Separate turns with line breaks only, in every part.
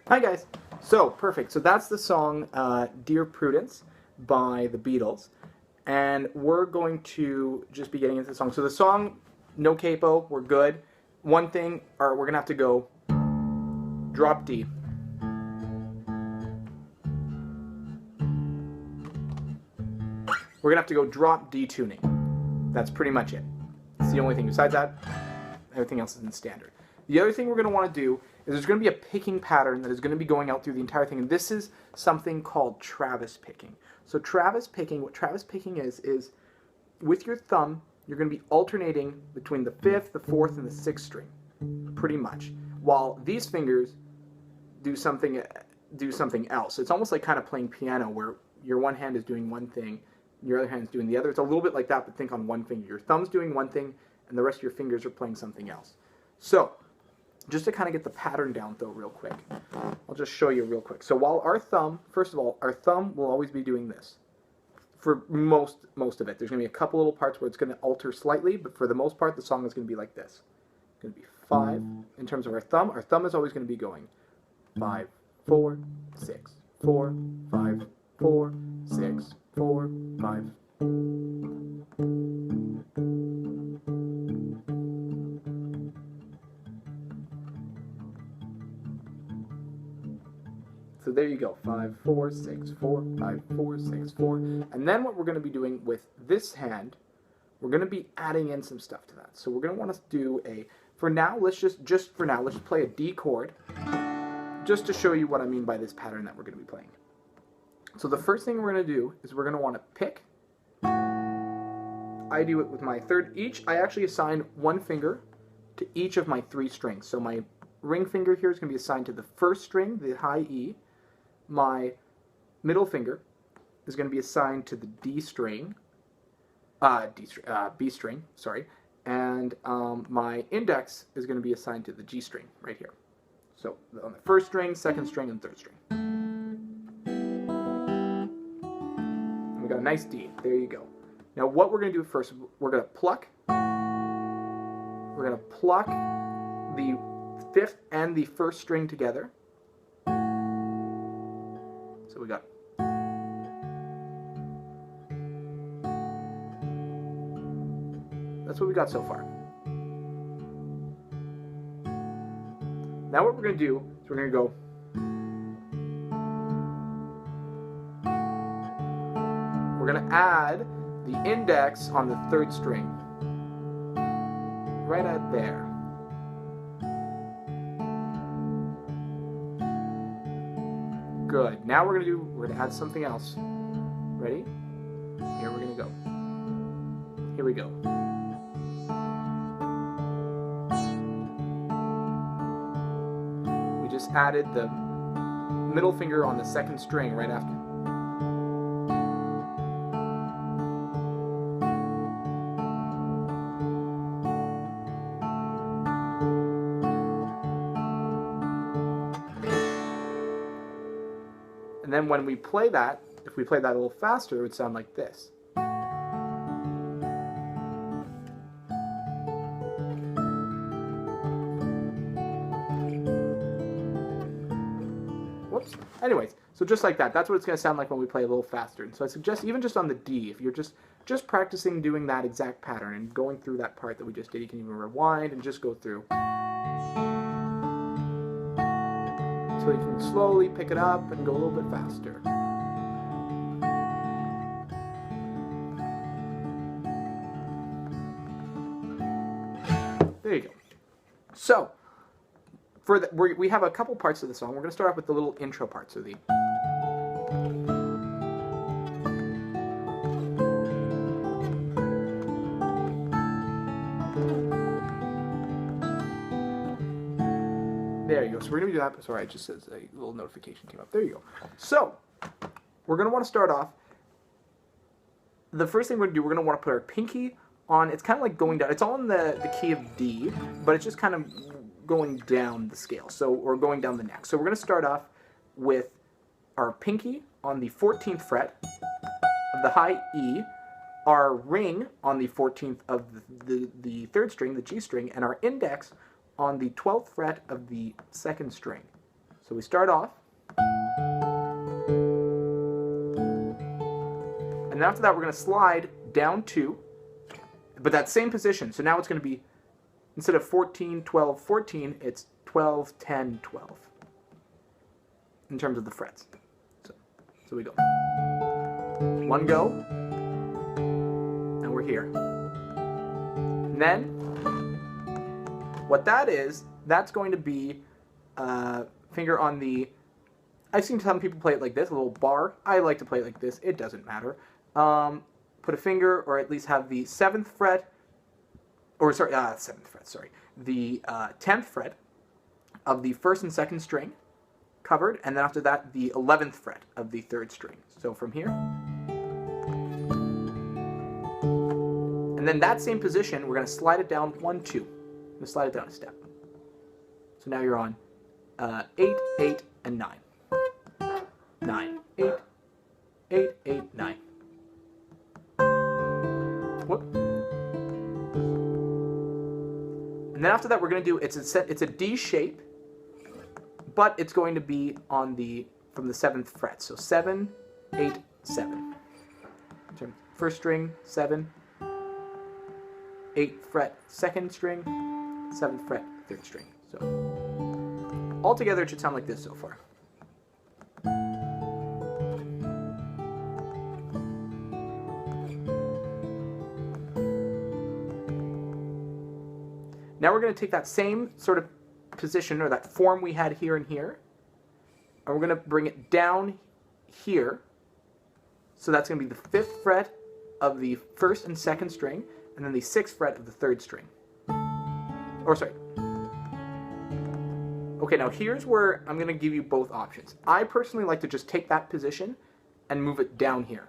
Hi guys. So, perfect. So that's the song Dear Prudence by the Beatles. And we're going to just be getting into the song. So the song, no capo, we're good. One thing, we're going to have to go drop D. We're going to have to go drop D tuning. That's pretty much it. It's the only thing. Besides that, everything else is in standard. The other thing we're going to want to do is there's going to be a picking pattern that is going to be going out through the entire thing. And this is something called Travis picking. So Travis picking, what Travis picking is with your thumb, you're going to be alternating between the 5th, the 4th, and the 6th string, pretty much. While these fingers do something else. It's almost like kind of playing piano where your one hand is doing one thing, your other hand is doing the other. It's a little bit like that, but think on one finger. Your thumb's doing one thing, and the rest of your fingers are playing something else. So, just to kind of get the pattern down, though, real quick, I'll just show you real quick. So while our thumb, first of all, our thumb will always be doing this. For most of it. There's going to be a couple little parts where it's going to alter slightly, but for the most part, the song is going to be like this. It's going to be 5 in terms of our thumb. Our thumb is always going to be going 5, 4, 6, 4, 5, 4, 6, 4, 5. So there you go, 5, 4, 6, 4, 5, 4, 6, 4. And then what we're going to be doing with this hand, we're going to be adding in some stuff to that. So we're going to want to do for now, let's just play a D chord, just to show you what I mean by this pattern that we're going to be playing. So the first thing we're going to do is we're going to want to pick. I do it with my third. I actually assign one finger to each of my 3 strings. So my ring finger here is going to be assigned to the first string, the high E. My middle finger is going to be assigned to the B string, sorry, and my index is going to be assigned to the G string right here. So on the first string, second string, and third string. And we got a nice D. There you go. Now what we're going to do first, we're going to pluck. We're going to pluck the 5th and the 1st string together. So we got that's what we got so far. Now what we're going to do is we're going to go we're going to add the index on the 3rd string right out there. Good. Now we're going to add something else. Ready? Here we're going to go. Here we go. We just added the middle finger on the 2nd string right after. And then when we play that, if we play that a little faster, it would sound like this. Whoops. Anyways, so just like that. That's what it's going to sound like when we play a little faster. And so I suggest, even just on the D, if you're just practicing doing that exact pattern and going through that part that we just did, you can even rewind and just go through. So you can slowly pick it up and go a little bit faster. There you go. So, we have a couple parts of the song. We're going to start off with the little intro part. So there you go. So we're going to do that. Sorry, it just says a little notification came up. There you go. So, we're going to want to start off. The first thing we're going to do, we're going to want to put our pinky on. It's kind of like going down. It's all in the key of D, but it's just kind of going down the scale. So we're going down the neck. So we're going to start off with our pinky on the 14th fret of the high E, our ring on the 14th of the 3rd string, the G string, and our index on the 12th fret of the 2nd string. So we start off, and then after that we're going to slide down 2, but that same position. So now it's going to be, instead of 14, 12, 14, it's 12, 10, 12 in terms of the frets. So we go 1 go, and we're here. And then what that is, that's going to be finger on the, I've seen some people play it like this, a little bar. I like to play it like this. It doesn't matter. Put a finger, or at least have the 7th fret, or sorry, 7th fret, sorry, the 10th fret of the 1st and 2nd string covered, and then after that, the 11th fret of the 3rd string. So from here, and then that same position, we're going to slide it down 1, 2. I'm going to slide it down a step. So now you're on 8, 8, and 9. 9, 8, 8, 8, 9. Whoop. And then after that, we're going to do, it's a D shape, but it's going to be on the, from the 7th fret. So 7, 8, 7. First string, 7, 8th fret, 2nd string, 7th fret, 3rd string. So altogether, it should sound like this so far. Now we're going to take that same sort of position, or that form we had here and here, and we're going to bring it down here. So that's going to be the 5th fret of the 1st and 2nd string, and then the 6th fret of the 3rd string. Or sorry. Okay, now here's where I'm going to give you both options. I personally like to just take that position and move it down here.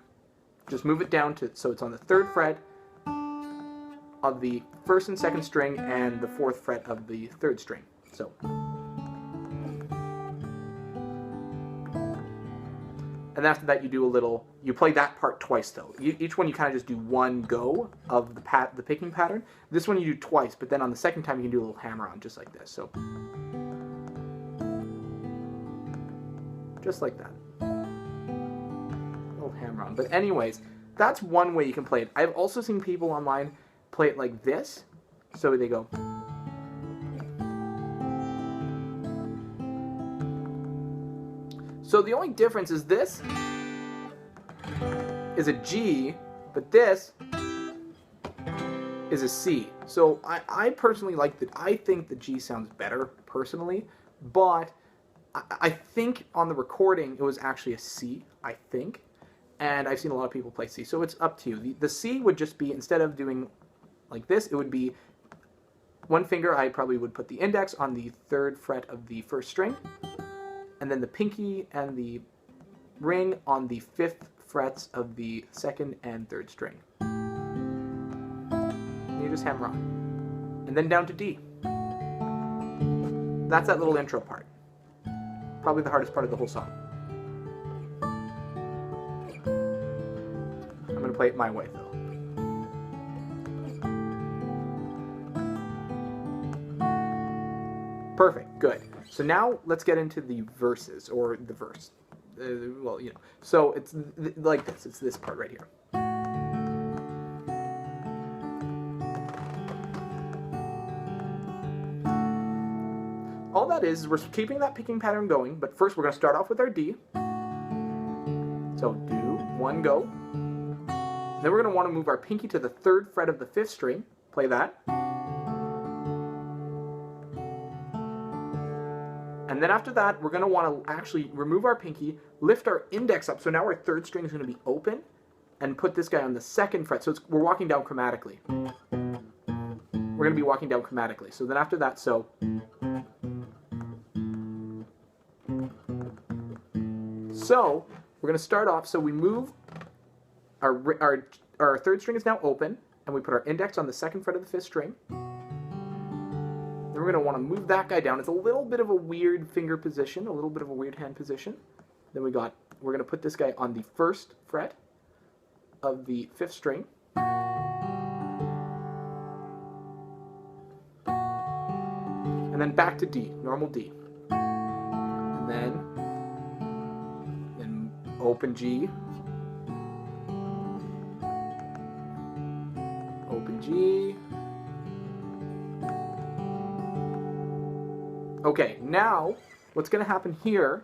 Just move it down to, so it's on the 3rd fret of the 1st and 2nd string, and the 4th fret of the 3rd string. So, and after that you do a little, you play that part twice though. Each one you kind of just do 1 go of the picking pattern. This one you do twice, but then on the second time you can do a little hammer on, just like this. So, just like that. A little hammer on. But anyways, that's one way you can play it. I've also seen people online play it like this. So they go. So the only difference is this is a G, but this is a C. So I personally like that. I think the G sounds better personally, but I think on the recording it was actually a C, I think. And I've seen a lot of people play C, so it's up to you. The C would just be, instead of doing like this, it would be one finger. I probably would put the index on the 3rd fret of the 1st string, and then the pinky and the ring on the 5th frets of the 2nd and 3rd string. And you just hammer on. And then down to D. That's that little intro part. Probably the hardest part of the whole song. I'm going to play it my way, though. Perfect, good. So now let's get into the verses, or the verse. Well, you know. So it's like this. It's this part right here. All that is we're keeping that picking pattern going, but first we're going to start off with our D. So do 1 go. Then we're going to want to move our pinky to the 3rd fret of the 5th string. Play that. And then after that, we're going to want to actually remove our pinky, lift our index up. So now our 3rd string is going to be open, and put this guy on the 2nd fret. So we're walking down chromatically. We're going to be walking down chromatically. So then after that, so. So we're going to start off. So we move our 3rd string is now open, and we put our index on the 2nd fret of the 5th string. Then we're going to want to move that guy down. It's a little bit of a weird finger position, a little bit of a weird hand position. Then we're going to put this guy on the 1st fret of the 5th string. And then back to D, normal D. And then open G, open G. Okay, now what's going to happen here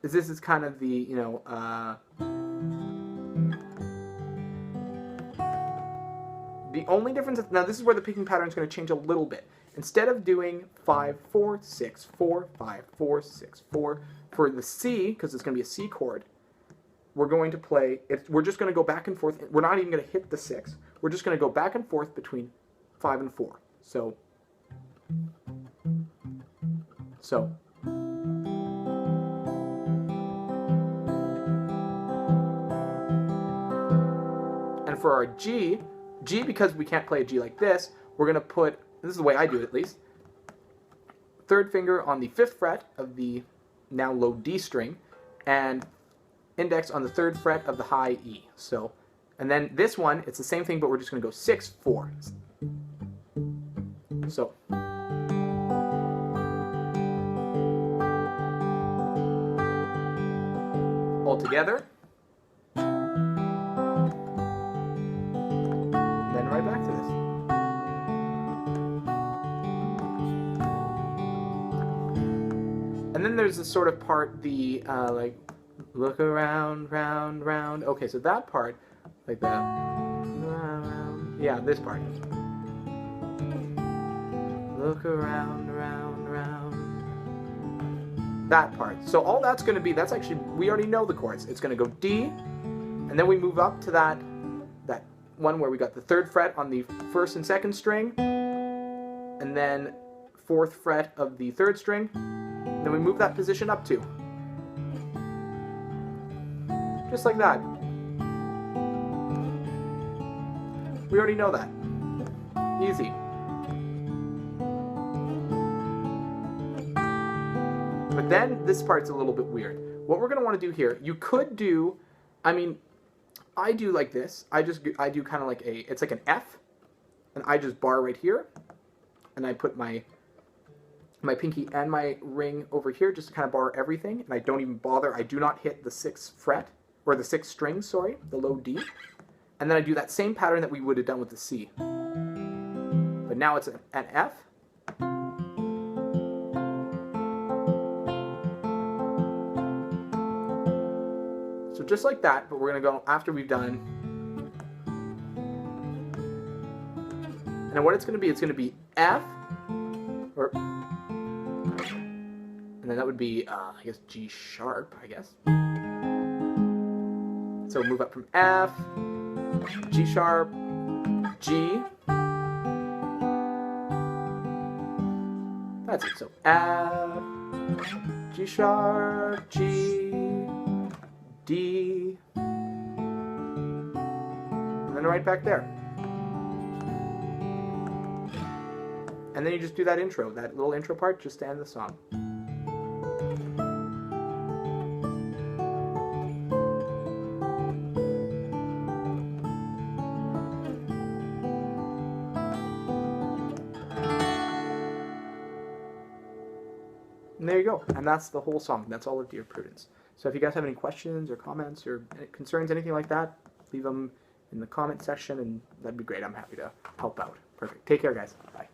is this is kind of the, you know, the only difference, now this is where the picking pattern is going to change a little bit. Instead of doing 5, 4, 6, 4, 5, 4, 6, 4, for the C, because it's going to be a C chord, we're going to play, we're just going to go back and forth. We're not even going to hit the 6. We're just going to go back and forth between 5 and 4. So. And for our G, because we can't play a G like this, we're going to put, this is the way I do it at least, third finger on the 5th fret of the now low D string, and index on the 3rd fret of the high E. So, and then this one, it's the same thing, but we're just going to go 6, 4. So. All together. Then right back to this. And then there's this sort of part, the like, look around, round, round. Okay, so that part, like that. Yeah, this part. Look around, round, round. That part. So all that's going to be, that's actually, we already know the chords. It's going to go D, and then we move up to that one where we got the 3rd fret on the 1st and 2nd string, and then 4th fret of the 3rd string. Then we move that position up too. Just like that. We already know that. Easy. But then this part's a little bit weird. What we're going to want to do here, you could do, I mean, I do like this. I do kind of like it's like an F, and I just bar right here, and I put my pinky and my ring over here just to kind of bar everything, and I don't even bother. I do not hit the 6th fret, or the 6th string, sorry, the low D. And then I do that same pattern that we would have done with the C. But now it's an F. So just like that, but we're going to go after we've done. And then what it's going to be F, or, and then that would be, I guess, G sharp, I guess. So move up from F, G sharp, G. That's it. So F, G sharp, G, D, and then right back there. And then you just do that intro, that little intro part, just to end the song. And there you go. And that's the whole song. That's all of Dear Prudence. So if you guys have any questions or comments or concerns, anything like that, leave them in the comment section, and that'd be great. I'm happy to help out. Perfect. Take care, guys. Bye.